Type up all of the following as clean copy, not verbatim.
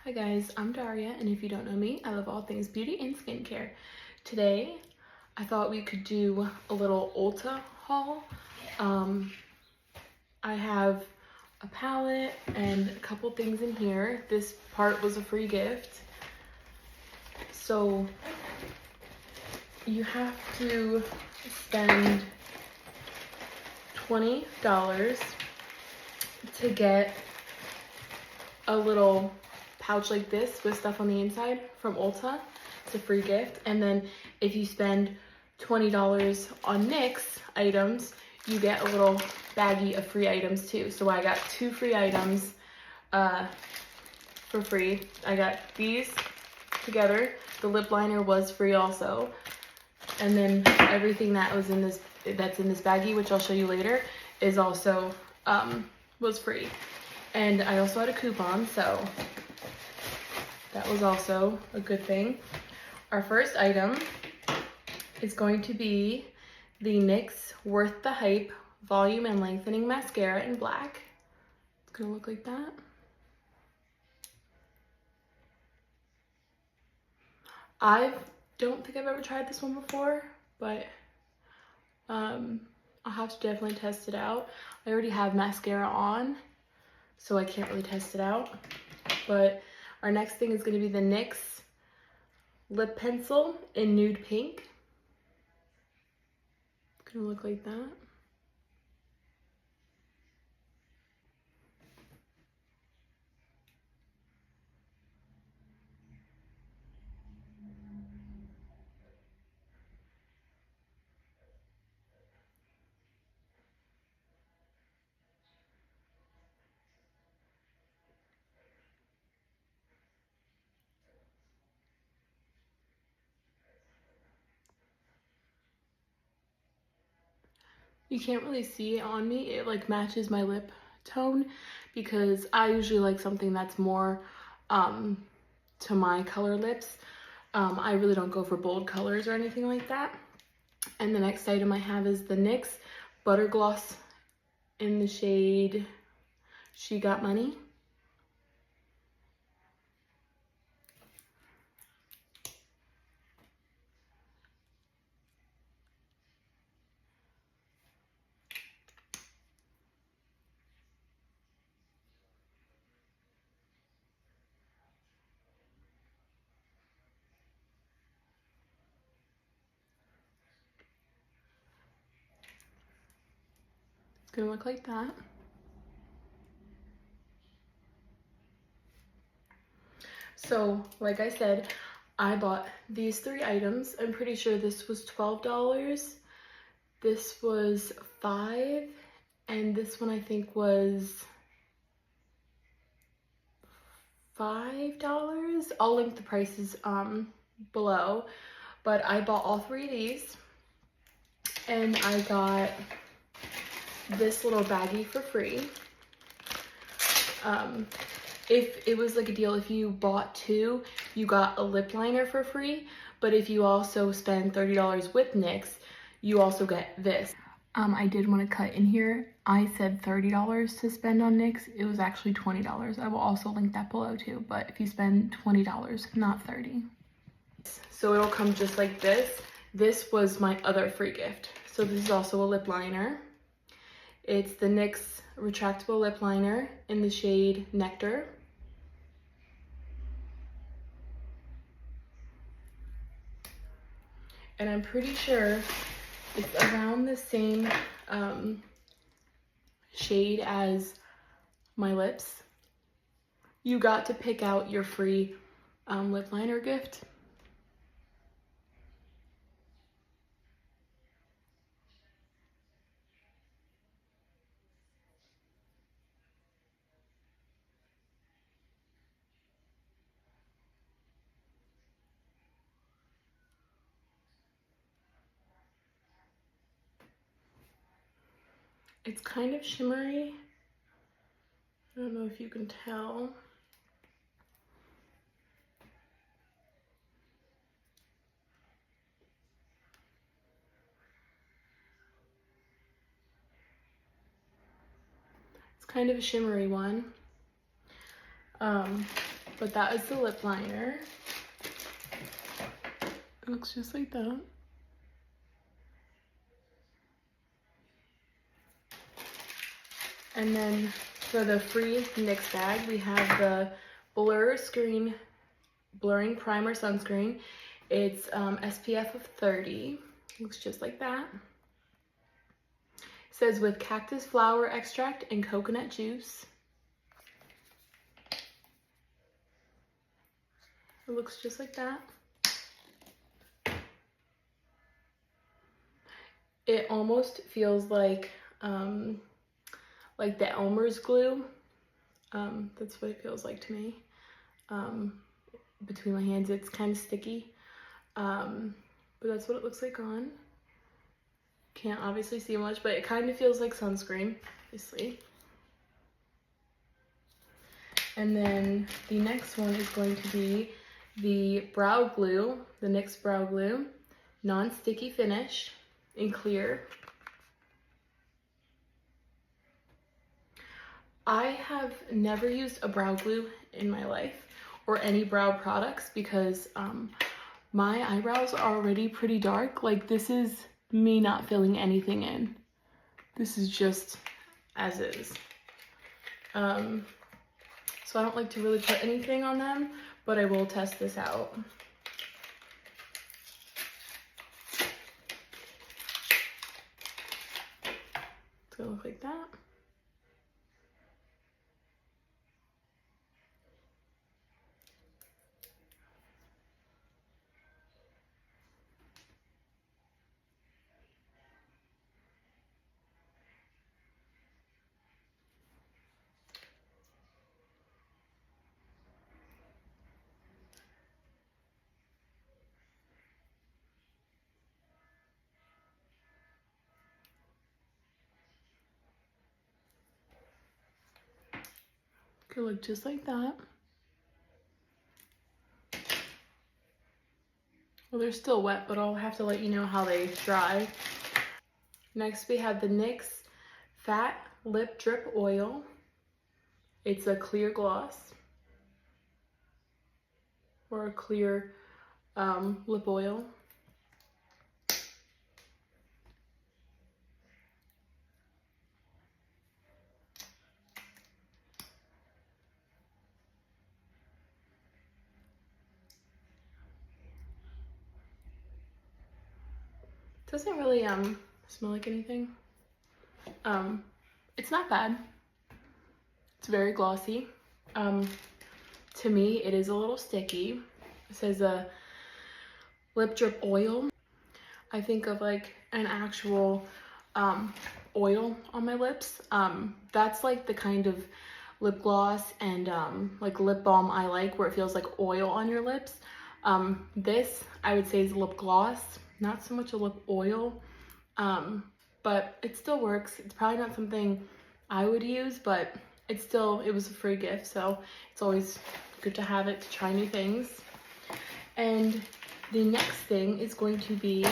Hi guys, I'm Daria, and if you don't know me, I love all things beauty and skincare. Today, I thought we could do a little Ulta haul. I have a palette and a couple things in here. This part was a free gift. So, you have to spend $20 to get a little pouch like this with stuff on the inside from Ulta. It's a free gift. And then if you spend $20 on NYX items, you get a little baggie of free items too. So I got 2 free items for free. I got these together. The lip liner was free also. And then everything that was in this, that's in this baggie, which I'll show you later, is also was free. And I also had a coupon, so that was also a good thing. Our first item is going to be the NYX Worth the Hype Volume and Lengthening Mascara in black. It's gonna look like that. I don't think I've ever tried this one before, but I'll have to definitely test it out. I already have mascara on, so I can't really test it out. But our next thing is going to be the NYX lip pencil in nude pink. It's going to look like that. You can't really see it on me. It like matches my lip tone because I usually like something that's more to my color lips. I really don't go for bold colors or anything like that. And the next item I have is the NYX Butter Gloss in the shade She Got Money. It's gonna look like that. So, like I said, I bought these 3 items. I'm pretty sure this was $12. This was $5, and this one I think was $5. I'll link the prices below, but I bought all 3 of these, and I got this little baggie for free. If it was like a deal, if you bought 2, you got a lip liner for free, but if you also spend $30 with NYX, you also get this. I did want to cut in here. I said $30 to spend on NYX. It was actually $20. I will also link that below too, but if you spend $20, not $30. So it'll come just like this. This was my other free gift. So this is also a lip liner. It's the NYX retractable lip liner in the shade Nectar. And I'm pretty sure it's around the same shade as my lips. You got to pick out your free lip liner gift. It's kind of shimmery. I don't know if you can tell. It's kind of a shimmery one. But that is the lip liner. It looks just like that. And then for the free NYX bag, we have the Blurring Primer Sunscreen. It's SPF of 30. Looks just like that. It says with cactus flower extract and coconut juice. It looks just like that. It almost feels like the Elmer's glue. That's what it feels like to me. Between my hands, it's kind of sticky. But that's what it looks like on. Can't obviously see much, but it kind of feels like sunscreen, obviously. And then the next one is going to be the brow glue, the NYX brow glue, non-sticky finish in clear. I have never used a brow glue in my life or any brow products because my eyebrows are already pretty dark. Like, this is me not filling anything in. This is just as is. So I don't like to really put anything on them, but I will test this out. It's gonna look like that. Could look just like that. Well, they're still wet, but I'll have to let you know how they dry. Next, we have the NYX Fat Lip Drip Oil. It's a clear gloss or a clear lip oil. Doesn't really smell like anything. It's not bad. It's very glossy. To me, it is a little sticky. It says a lip drip oil. I think of like an actual oil on my lips. That's like the kind of lip gloss and like lip balm I like, where it feels like oil on your lips. This I would say is lip gloss, not so much a lip oil, but it still works. It's probably not something I would use, but it was a free gift, so it's always good to have it to try new things. And the next thing is going to be,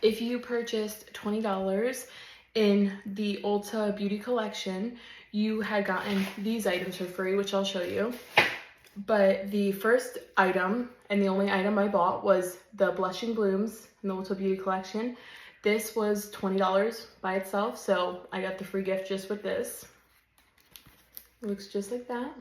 if you purchased $20 in the Ulta Beauty collection, you had gotten these items for free, which I'll show you. But the first item, and the only item I bought, was the Blushing Blooms in the Ulta Beauty collection. This was $20 by itself, so I got the free gift just with this. It looks just like that.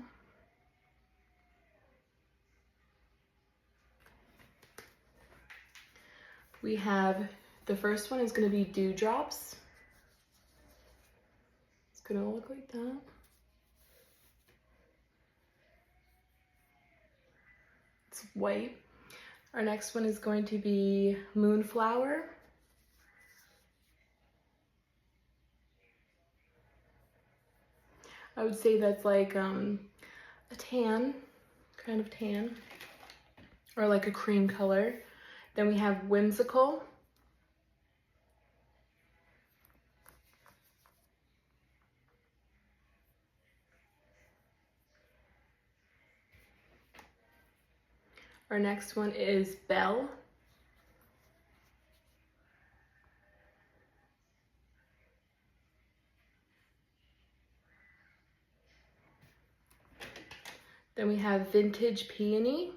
We have, the first one is going to be Dewdrops. It's going to look like that. It's white. Our next one is going to be Moonflower. I would say that's like a tan, kind of tan, or like a cream color. Then we have Whimsical. Our next one is Belle. Then we have Vintage Peony.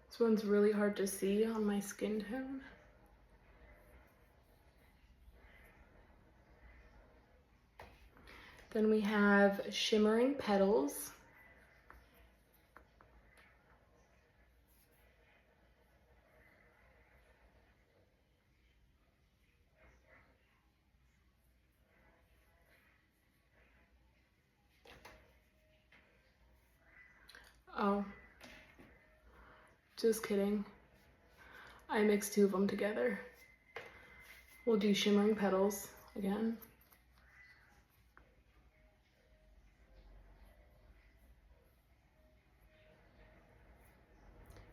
This one's really hard to see on my skin tone. Then we have Shimmering Petals. Oh, just kidding. I mixed two of them together. We'll do Shimmering Petals again.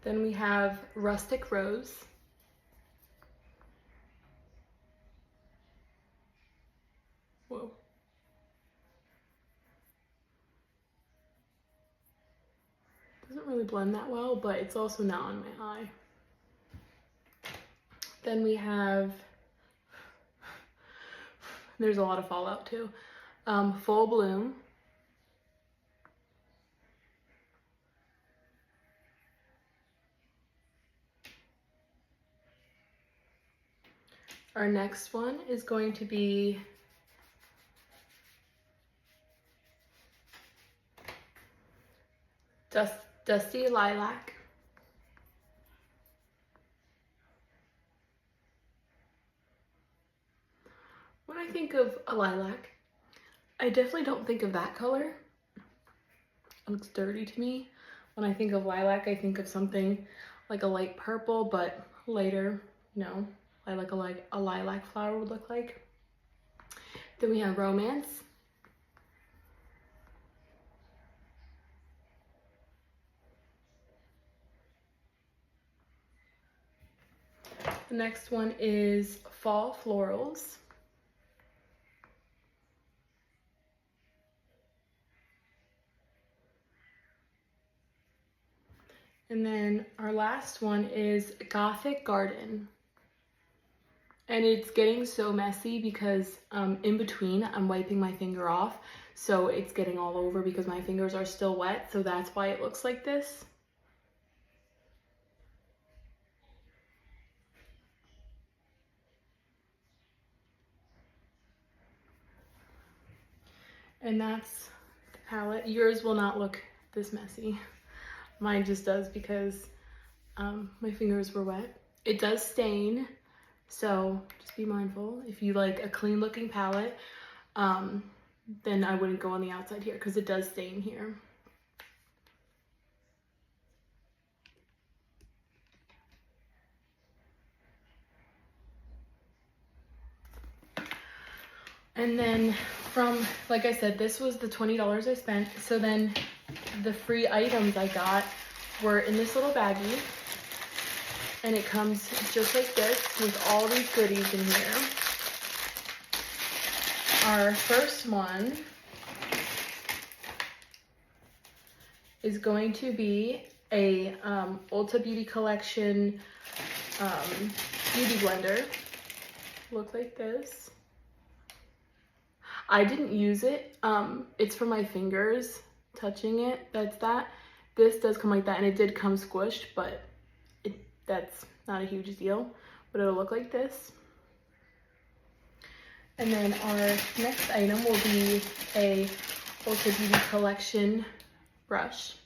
Then we have Rustic Rose. Whoa. Doesn't really blend that well, but it's also not on my eye. Then we have, there's a lot of fallout too, Full Bloom. Our next one is going to be Dusty Lilac. When I think of a lilac, I definitely don't think of that color. It looks dirty to me. When I think of lilac, I think of something like a light purple, but lighter, you know, like a lilac flower would look like. Then we have Romance. The next one is Fall Florals. And then our last one is Gothic Garden. And it's getting so messy because in between I'm wiping my finger off. So it's getting all over because my fingers are still wet. So that's why it looks like this. And that's the palette. Yours will not look this messy. Mine just does because my fingers were wet. It does stain, so just be mindful. If you like a clean looking palette, then I wouldn't go on the outside here because it does stain here. And then from, like I said, this was the $20 I spent. So then the free items I got were in this little baggie. And it comes just like this with all these goodies in here. Our first one is going to be a Ulta Beauty Collection beauty blender. Look like this. I didn't use it. It's for my fingers touching it. That's that. This does come like that, and it did come squished, but that's not a huge deal. But it'll look like this. And then our next item will be a Ulta Beauty Collection brush.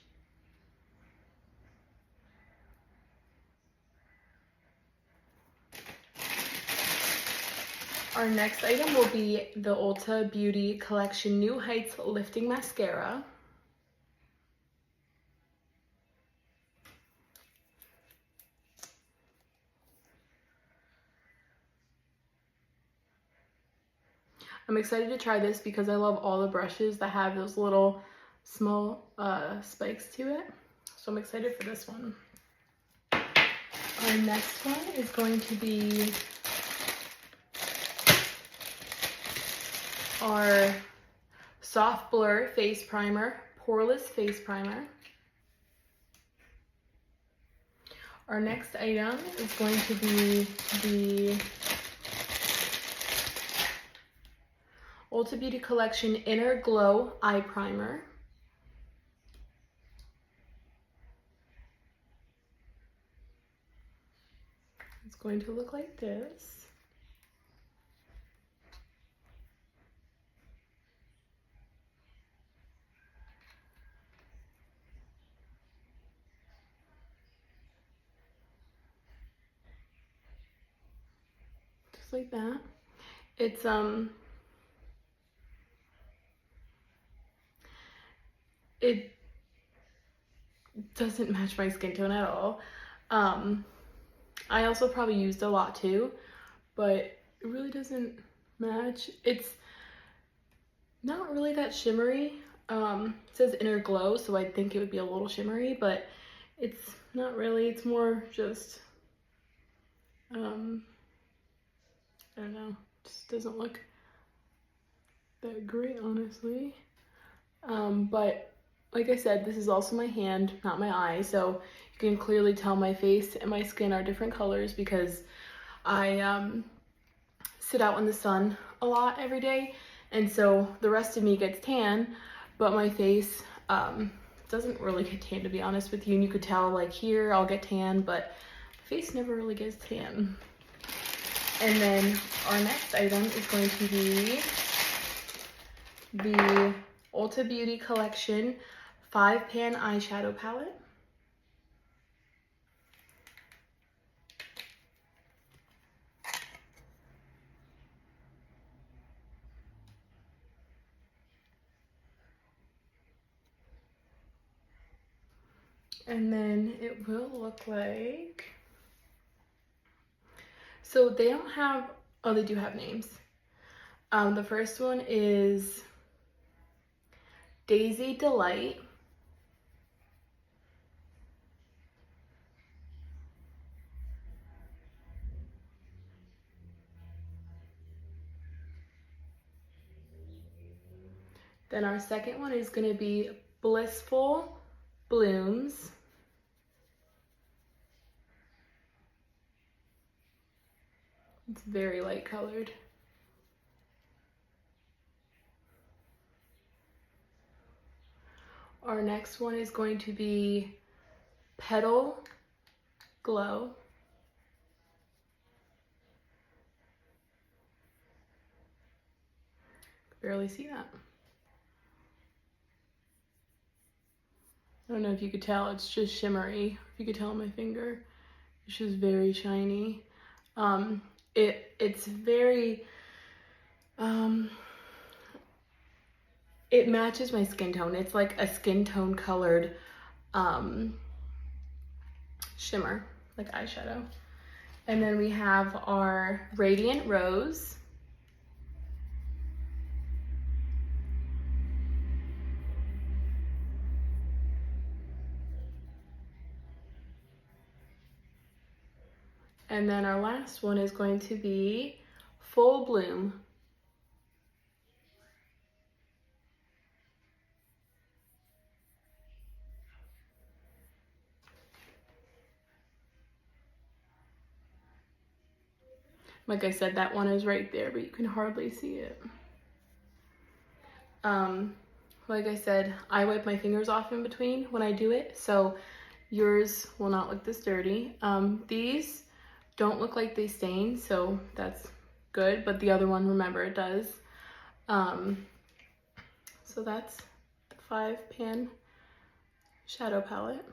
Our next item will be the Ulta Beauty Collection New Heights Lifting Mascara. I'm excited to try this because I love all the brushes that have those little small spikes to it. So I'm excited for this one. Our next one is going to be our Soft Blur Face Primer, Poreless Face Primer. Our next item is going to be the Ulta Beauty Collection Inner Glow Eye Primer. It's going to look like this. Just like that. It's it doesn't match my skin tone at all. I also probably used a lot too, but it really doesn't match. It's not really that shimmery. It says Inner Glow, so I think it would be a little shimmery, but it's not really. It's more just, I don't know, just doesn't look that great, honestly. But like I said, this is also my hand, not my eye, so you can clearly tell my face and my skin are different colors because I sit out in the sun a lot every day, and so the rest of me gets tan, but my face doesn't really get tan, to be honest with you. And you could tell, like, here I'll get tan, but my face never really gets tan. And then our next item is going to be the Ulta Beauty Collection 5-pan eyeshadow palette. And then it will look like, so they don't have, oh, they do have names. The first one is Daisy Delight. Then our second one is going to be Blissful Blooms. It's very light colored. Our next one is going to be Petal Glow. Barely see that. I don't know if you could tell, it's just shimmery. If you could tell on my finger, it's just very shiny. It's very, it matches my skin tone. It's like a skin tone colored shimmer, like eyeshadow. And then we have our Radiant Rose. And then our last one is going to be Full Bloom. Like I said, that one is right there, but you can hardly see it. Like I said, I wipe my fingers off in between when I do it, so yours will not look this dirty. These don't look like they stain, so that's good, but the other one, remember, it does. So that's the 5-pan shadow palette.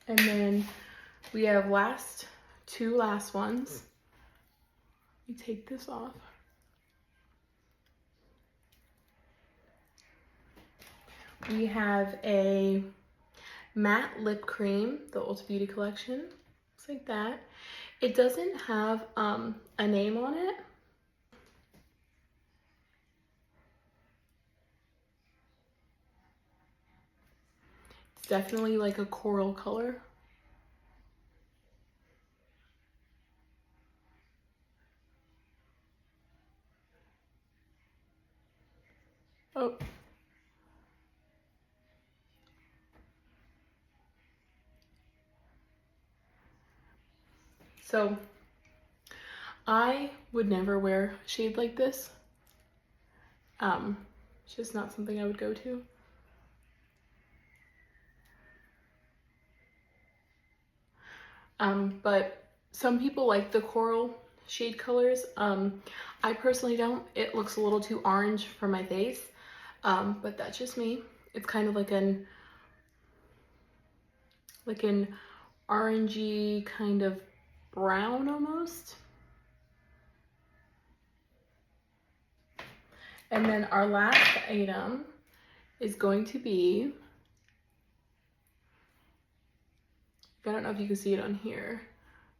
And then we have two last ones. Let me take this off. We have a matte lip cream, the Ulta Beauty Collection. Looks like that. It doesn't have a name on it. It's definitely like a coral color. Oh. So I would never wear a shade like this. It's just not something I would go to. But some people like the coral shade colors. I personally don't. It looks a little too orange for my face, but that's just me. It's kind of like an orangey kind of brown almost. And then our last item is going to be, I don't know if you can see it on here,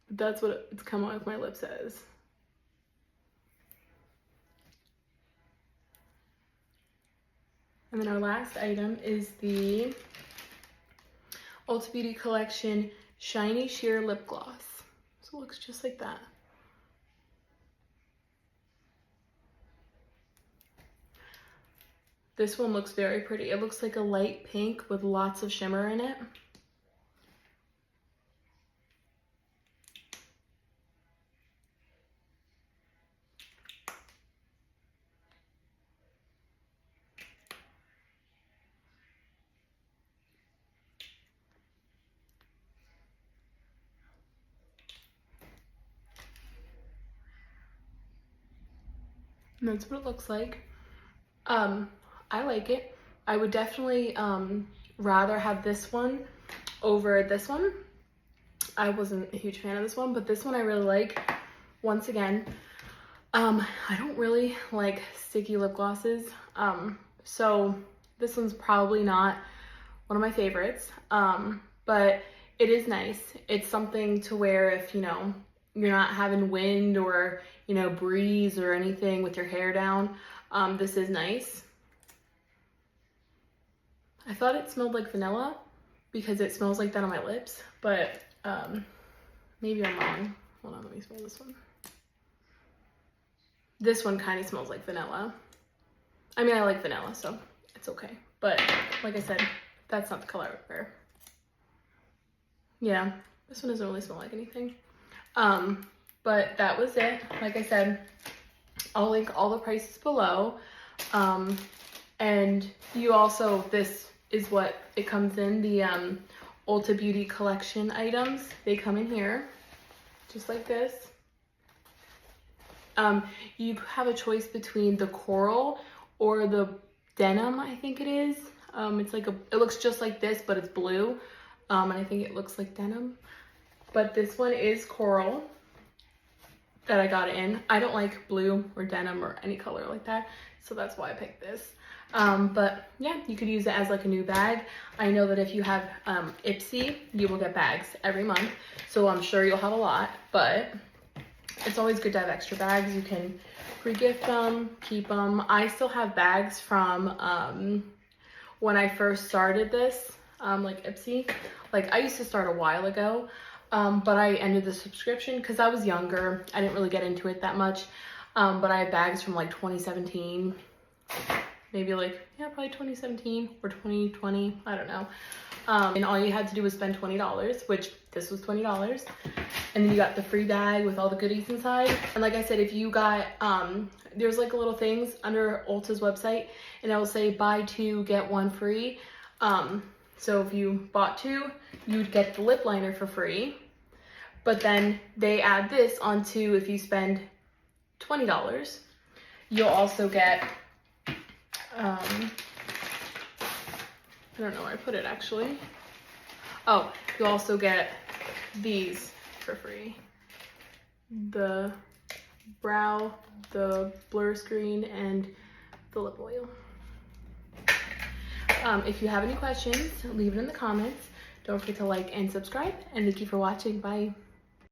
but that's what it's come out with my lips as. And then our last item is the Ulta Beauty Collection Shiny Sheer Lip Gloss. So it looks just like that. This one looks very pretty. It looks like a light pink with lots of shimmer in it. And that's what it looks like. I like it. I would definitely rather have this one over this one. I wasn't a huge fan of this one, but this one I really like. Once again, I don't really like sticky lip glosses, so this one's probably not one of my favorites, but it is nice. It's something to wear if, you know, you're not having wind or, you know, breeze or anything with your hair down. This is nice. I thought it smelled like vanilla because it smells like that on my lips, but maybe I'm wrong. Hold on, let me smell this one. This one kind of smells like vanilla. I mean, I like vanilla, so it's okay. But like I said, that's not the color I would wear. Yeah, this one doesn't really smell like anything. But that was it. Like I said, I'll link all the prices below. And you also, this is what it comes in, the Ulta Beauty Collection items. They come in here, just like this. You have a choice between the coral or the denim, I think it is. It's like it looks just like this, but it's blue. And I think it looks like denim. But this one is coral that I got it in. I don't like blue or denim or any color like that, so that's why I picked this. But yeah, you could use it as like a new bag. I know that if you have Ipsy, you will get bags every month, so I'm sure you'll have a lot, but it's always good to have extra bags. You can re-gift them, keep them. I still have bags from when I first started this, like Ipsy. Like I used to start a while ago, but I ended the subscription because I was younger. I didn't really get into it that much, but I have bags from like 2017, maybe like, yeah, probably 2017 or 2020, I don't know. And all you had to do was spend $20, which this was $20. And then you got the free bag with all the goodies inside. And like I said, if you got, there's like little things under Ulta's website and it will say buy two, get one free. So if you bought two, you'd get the lip liner for free. But then they add this onto, if you spend $20, you'll also get, I don't know where I put it actually. Oh, you also get these for free. The brow, the blur screen, and the lip oil. If you have any questions, leave it in the comments. Don't forget to like and subscribe, and thank you for watching. Bye.